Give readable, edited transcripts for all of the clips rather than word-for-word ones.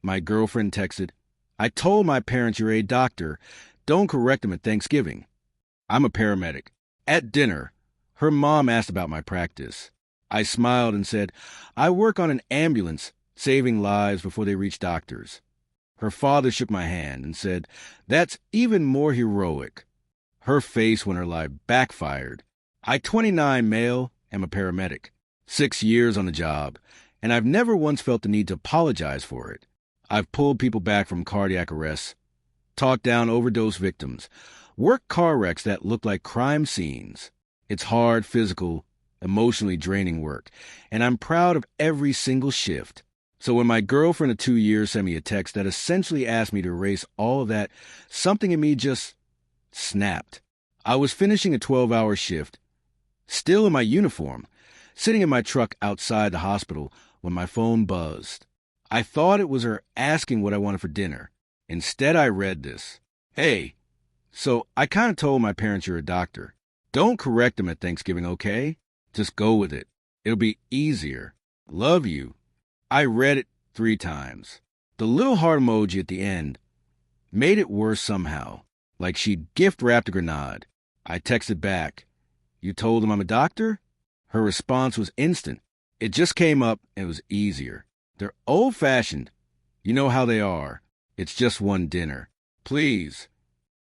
My girlfriend texted, "I told my parents you're a doctor. Don't correct them at Thanksgiving." I'm a paramedic. At dinner, her mom asked about my practice. I smiled and said, "I work on an ambulance, saving lives before they reach doctors." Her father shook my hand and said, "That's even more heroic." Her face when her lie backfired. I, 29 male, am a paramedic. 6 years on the job, and I've never once felt the need to apologize for it. I've pulled people back from cardiac arrests, talked down overdose victims, worked car wrecks that look like crime scenes. It's hard, physical, emotionally draining work, and I'm proud of every single shift. So when my girlfriend of 2 years sent me a text that essentially asked me to erase all of that, something in me just snapped. I was finishing a 12-hour shift, still in my uniform, sitting in my truck outside the hospital when my phone buzzed. I thought it was her asking what I wanted for dinner. Instead, I read this. "Hey, so I kind of told my parents you're a doctor. Don't correct them at Thanksgiving, okay? Just go with it. It'll be easier. Love you." I read it 3 times. The little heart emoji at the end made it worse somehow, like she'd gift-wrapped a grenade. I texted back, "You told them I'm a doctor?" Her response was instant. It just came up and it was easier. They're old-fashioned. You know how they are. It's just one dinner. Please.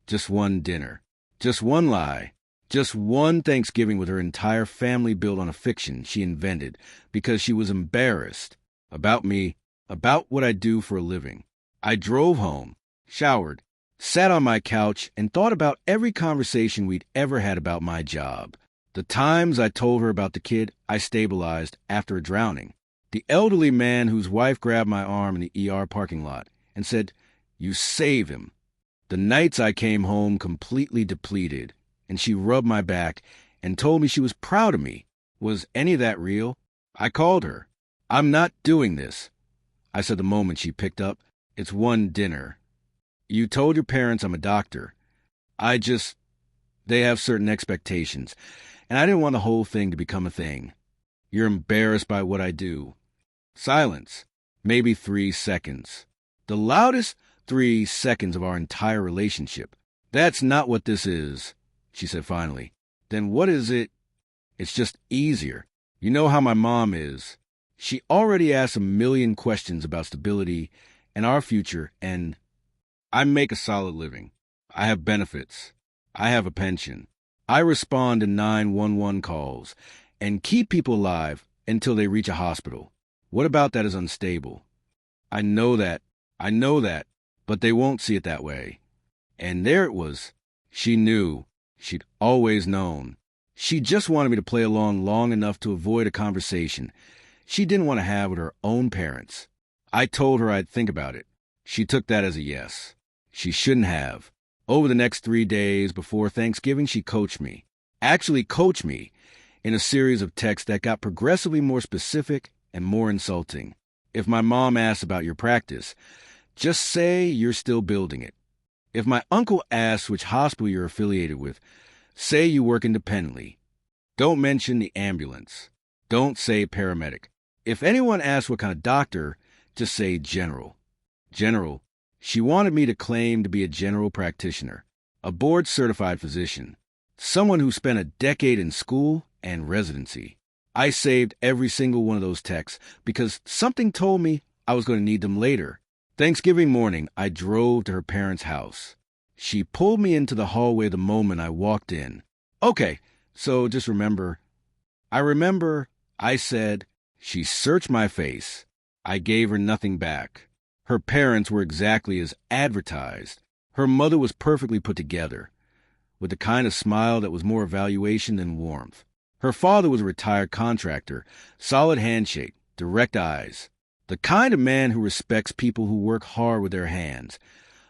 Just one dinner. Just one lie. Just one Thanksgiving with her entire family built on a fiction she invented because she was embarrassed about me, about what I do for a living. I drove home, showered, sat on my couch, and thought about every conversation we'd ever had about my job. The times I told her about the kid I stabilized after a drowning. The elderly man whose wife grabbed my arm in the ER parking lot and said, "You save him." The nights I came home completely depleted, and she rubbed my back and told me she was proud of me. Was any of that real? I called her. "I'm not doing this," I said the moment she picked up. "It's one dinner. You told your parents I'm a doctor. They have certain expectations, and I didn't want the whole thing to become a thing. You're embarrassed by what I do." Silence. Maybe 3 seconds. The loudest 3 seconds of our entire relationship. "That's not what this is," she said finally. "Then what is it?" "It's just easier. You know how my mom is. She already asked a million questions about stability and our future, and I make a solid living. I have benefits. I have a pension. I respond to 911 calls and keep people alive until they reach a hospital. What about that is unstable? I know that, but they won't see it that way." And there it was. She knew. She'd always known. She just wanted me to play along long enough to avoid a conversation she didn't want to have with her own parents. I told her I'd think about it. She took that as a yes. She shouldn't have. Over the next 3 days before Thanksgiving, she coached me. Actually coached me in a series of texts that got progressively more specific and more insulting. If my mom asks about your practice, just say you're still building it. If my uncle asks which hospital you're affiliated with, say you work independently. Don't mention the ambulance. Don't say paramedic. If anyone asks what kind of doctor, just say general. General. She wanted me to claim to be a general practitioner, a board-certified physician, someone who spent a decade in school and residency. I saved every single one of those texts because something told me I was going to need them later. Thanksgiving morning, I drove to her parents' house. She pulled me into the hallway the moment I walked in. "Okay, so just remember." I remember, I said. She searched my face. I gave her nothing back. Her parents were exactly as advertised. Her mother was perfectly put together, with the kind of smile that was more evaluation than warmth. Her father was a retired contractor, solid handshake, direct eyes. The kind of man who respects people who work hard with their hands,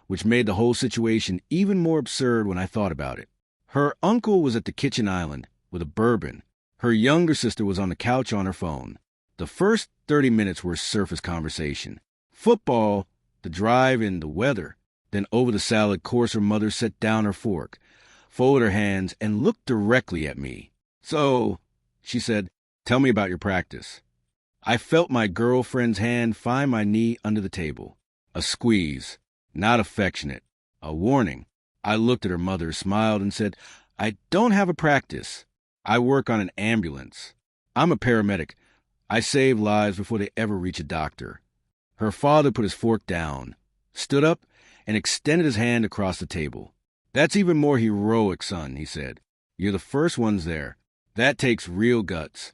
which made the whole situation even more absurd when I thought about it. Her uncle was at the kitchen island with a bourbon. Her younger sister was on the couch on her phone. The first 30 minutes were surface conversation. Football, the drive, and the weather. Then over the salad course, her mother set down her fork, folded her hands, and looked directly at me. "So," she said, "tell me about your practice." I felt my girlfriend's hand find my knee under the table. A squeeze. Not affectionate. A warning. I looked at her mother, smiled, and said, I don't have a practice. I work on an ambulance. I'm a paramedic. I save lives before they ever reach a doctor. Her father put his fork down, stood up, and extended his hand across the table. That's even more heroic, son, he said. You're the first ones there. That takes real guts.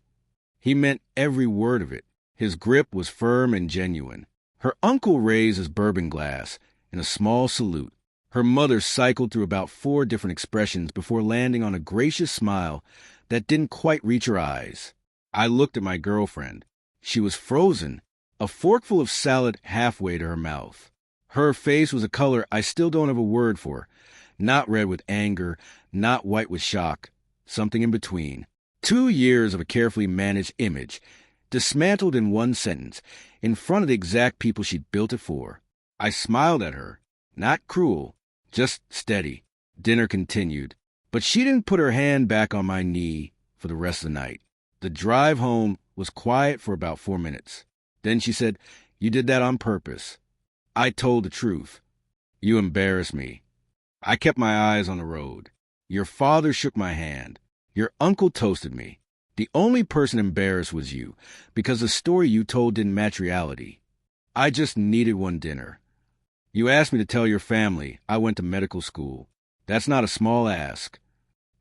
He meant every word of it. His grip was firm and genuine. Her uncle raised his bourbon glass in a small salute. Her mother cycled through about 4 different expressions before landing on a gracious smile that didn't quite reach her eyes. I looked at my girlfriend. She was frozen, a forkful of salad halfway to her mouth. Her face was a color I still don't have a word for. Not red with anger, not white with shock. Something in between. 2 years of a carefully managed image, dismantled in one sentence, in front of the exact people she'd built it for. I smiled at her. Not cruel, just steady. Dinner continued, but she didn't put her hand back on my knee for the rest of the night. The drive home was quiet for about 4 minutes. Then she said, You did that on purpose. I told the truth. You embarrassed me. I kept my eyes on the road. Your father shook my hand. Your uncle toasted me. The only person embarrassed was you, because the story you told didn't match reality. I just needed one dinner. You asked me to tell your family I went to medical school. That's not a small ask.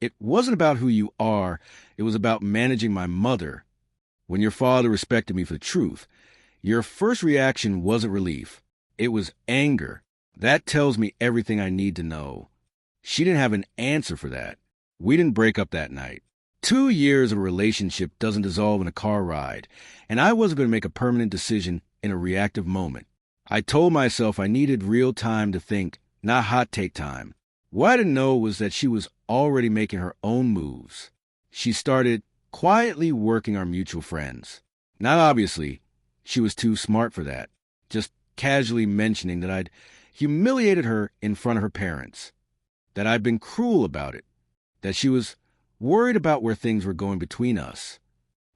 It wasn't about who you are. It was about managing my mother. When your father respected me for the truth, your first reaction wasn't relief. It was anger. That tells me everything I need to know. She didn't have an answer for that. We didn't break up that night. 2 years of a relationship doesn't dissolve in a car ride, and I wasn't going to make a permanent decision in a reactive moment. I told myself I needed real time to think, not hot take time. What I didn't know was that she was already making her own moves. She started quietly working our mutual friends. Not obviously. She was too smart for that. Just casually mentioning that I'd humiliated her in front of her parents. That I'd been cruel about it. That she was worried about where things were going between us.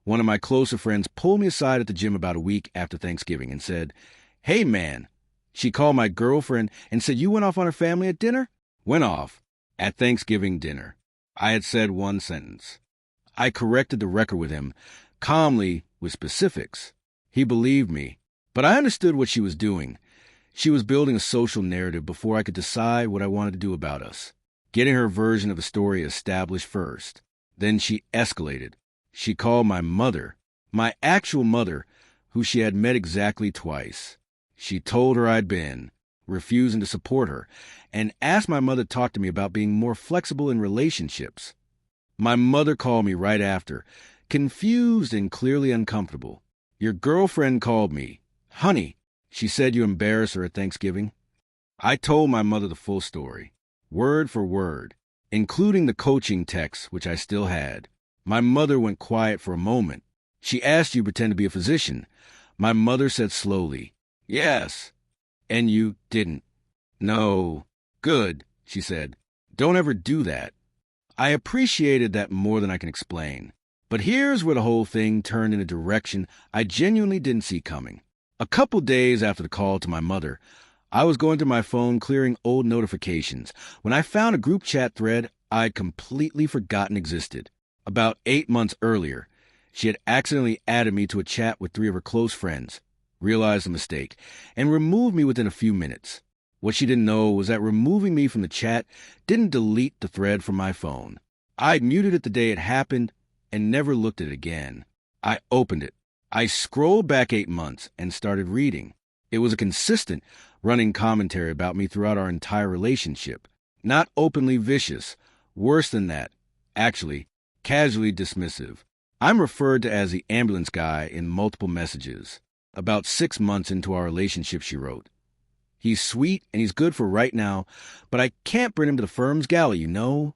One of my closer friends pulled me aside at the gym about a week after Thanksgiving and said, Hey, man. She called my girlfriend and said you went off on her family at dinner? Went off. At Thanksgiving dinner. I had said one sentence. I corrected the record with him, calmly with specifics. He believed me, but I understood what she was doing. She was building a social narrative before I could decide what I wanted to do about us. Getting her version of the story established first. Then she escalated. She called my mother, my actual mother, who she had met exactly twice. She told her I'd been refusing to support her, and asked my mother to talk to me about being more flexible in relationships. My mother called me right after, confused and clearly uncomfortable. Your girlfriend called me. Honey, she said you embarrassed her at Thanksgiving. I told my mother the full story, word for word, including the coaching text, which I still had. My mother went quiet for a moment. She asked you to pretend to be a physician. My mother said slowly, Yes. And you didn't. No. Good, she said. Don't ever do that. I appreciated that more than I can explain. But here's where the whole thing turned in a direction I genuinely didn't see coming. A couple days after the call to my mother, I was going through my phone clearing old notifications when I found a group chat thread I'd completely forgotten existed. About 8 months earlier, she had accidentally added me to a chat with 3 of her close friends, realized the mistake, and removed me within a few minutes. What she didn't know was that removing me from the chat didn't delete the thread from my phone. I'd muted it the day it happened and never looked at it again. I opened it. I scrolled back 8 months and started reading. It was a consistent, running commentary about me throughout our entire relationship. Not openly vicious. Worse than that. Actually, casually dismissive. I'm referred to as the ambulance guy in multiple messages. About 6 months into our relationship, she wrote, He's sweet and he's good for right now, but I can't bring him to the firm's gala, you know?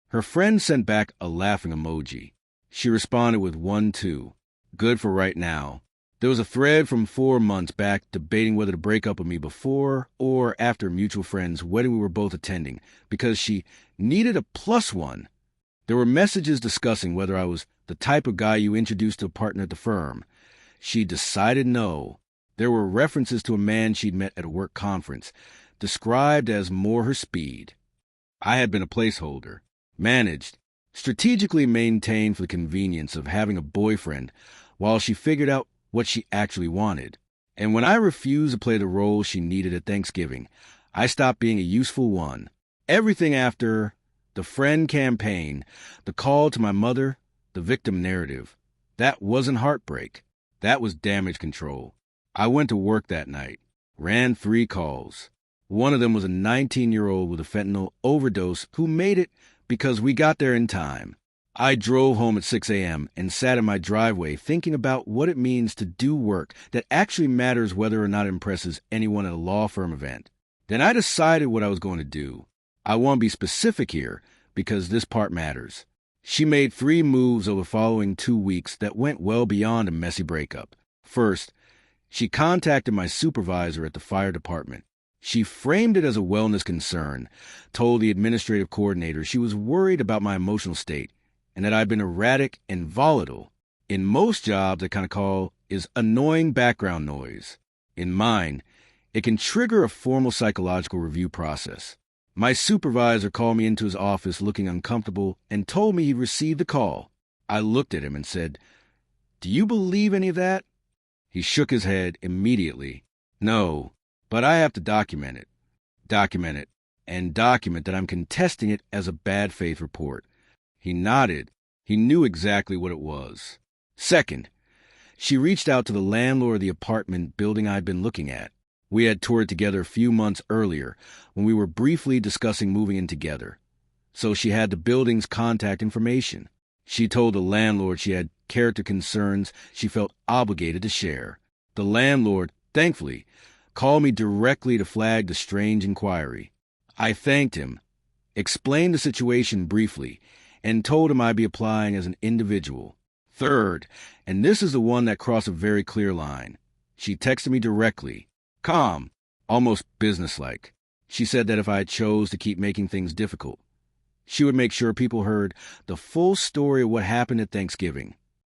Her friend sent back a laughing emoji. She responded with 1, 2. Good for right now. There was a thread from 4 months back debating whether to break up with me before or after a mutual friend's wedding we were both attending because she needed a +1. There were messages discussing whether I was the type of guy you introduced to a partner at the firm. She decided no. There were references to a man she'd met at a work conference, described as more her speed. I had been a placeholder, managed, strategically maintained for the convenience of having a boyfriend while she figured out what she actually wanted. And when I refused to play the role she needed at Thanksgiving, I stopped being a useful one. Everything after the friend campaign, the call to my mother, the victim narrative, that wasn't heartbreak. That was damage control. I went to work that night, ran 3 calls. One of them was a 19-year-old with a fentanyl overdose who made it because we got there in time. I drove home at 6 a.m. and sat in my driveway thinking about what it means to do work that actually matters whether or not it impresses anyone at a law firm event. Then I decided what I was going to do. I want to be specific here because this part matters. She made 3 moves over the following 2 weeks that went well beyond a messy breakup. First, she contacted my supervisor at the fire department. She framed it as a wellness concern, told the administrative coordinator she was worried about my emotional state and that I'd been erratic and volatile. In most jobs, that kind of call is annoying background noise. In mine, it can trigger a formal psychological review process. My supervisor called me into his office looking uncomfortable and told me he'd received the call. I looked at him and said, "Do you believe any of that?" He shook his head immediately. "No, but I have to document it, and document that I'm contesting it as a bad faith report." He nodded. He knew exactly what it was. Second, she reached out to the landlord of the apartment building I'd been looking at. We had toured together a few months earlier when we were briefly discussing moving in together. So she had the building's contact information. She told the landlord she had character concerns she felt obligated to share. The landlord, thankfully, called me directly to flag the strange inquiry. I thanked him, explained the situation briefly, and told him I'd be applying as an individual. Third, and this is the one that crossed a very clear line, she texted me directly, calm, almost businesslike. She said that if I chose to keep making things difficult, she would make sure people heard the full story of what happened at Thanksgiving.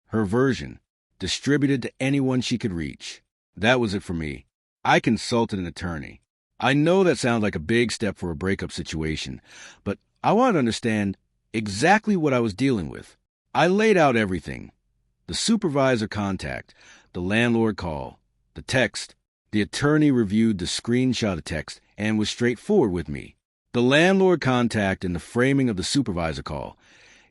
Her version, distributed to anyone she could reach. That was it for me. I consulted an attorney. I know that sounds like a big step for a breakup situation, but I wanted to understand exactly what I was dealing with. I laid out everything. The supervisor contact, the landlord call, the text. The attorney reviewed the screenshot of text and was straightforward with me. The landlord contact and the framing of the supervisor call.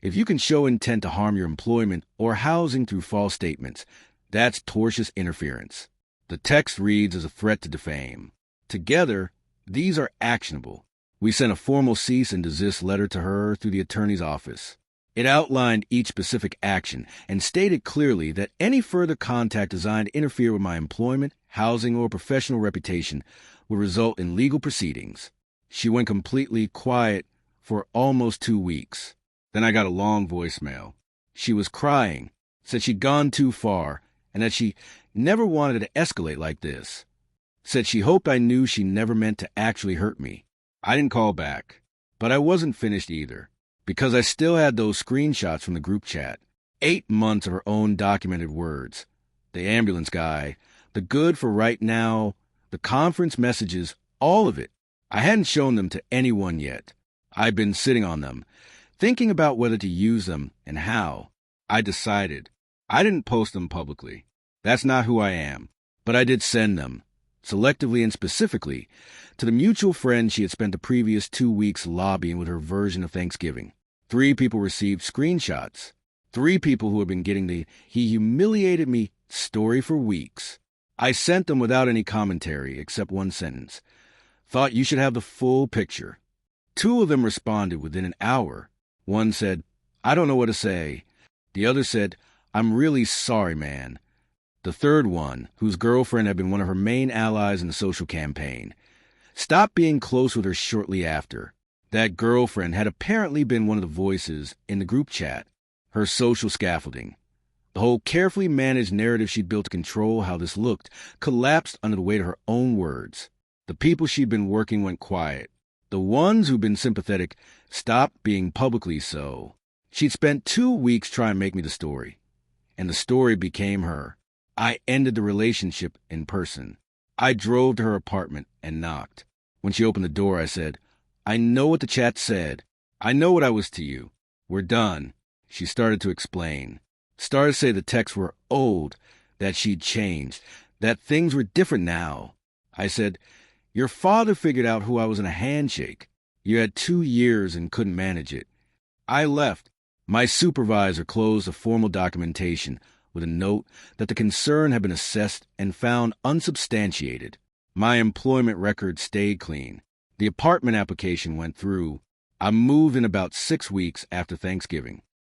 If you can show intent to harm your employment or housing through false statements, that's tortious interference. The text reads as a threat to defame. Together, these are actionable. We sent a formal cease and desist letter to her through the attorney's office. It outlined each specific action and stated clearly that any further contact designed to interfere with my employment, housing, or professional reputation would result in legal proceedings. She went completely quiet for almost 2 weeks. Then I got a long voicemail. She was crying, said she'd gone too far, and that she never wanted to escalate like this. Said she hoped I knew she never meant to actually hurt me. I didn't call back, but I wasn't finished either, because I still had those screenshots from the group chat. 8 months of her own documented words. The ambulance guy, the good for right now, the conference messages, all of it. I hadn't shown them to anyone yet. I'd been sitting on them, thinking about whether to use them and how. I decided. I didn't post them publicly. That's not who I am. But I did send them, selectively and specifically, to the mutual friend she had spent the previous 2 weeks lobbying with her version of Thanksgiving. 3 people received screenshots. 3 people who had been getting the "he humiliated me" story for weeks. I sent them without any commentary except one sentence. Thought you should have the full picture. 2 of them responded within an hour. One said, "I don't know what to say." The other said, "I'm really sorry, man." The third one, whose girlfriend had been one of her main allies in the social campaign, stopped being close with her shortly after. That girlfriend had apparently been one of the voices in the group chat. Her social scaffolding, the whole carefully managed narrative she'd built to control how this looked, collapsed under the weight of her own words. The people she'd been working went quiet. The ones who'd been sympathetic stopped being publicly so. She'd spent 2 weeks trying to make me the story, and the story became her. I ended the relationship in person. I drove to her apartment and knocked. When she opened the door, I said, "I know what the chat said. I know what I was to you. We're done." She started to explain. Started to say the texts were old, that she'd changed, that things were different now. I said, "Your father figured out who I was in a handshake. You had 2 years and couldn't manage it." I left. My supervisor closed the formal documentation with a note that the concern had been assessed and found unsubstantiated. My employment record stayed clean. The apartment application went through. I moved in about 6 weeks after Thanksgiving.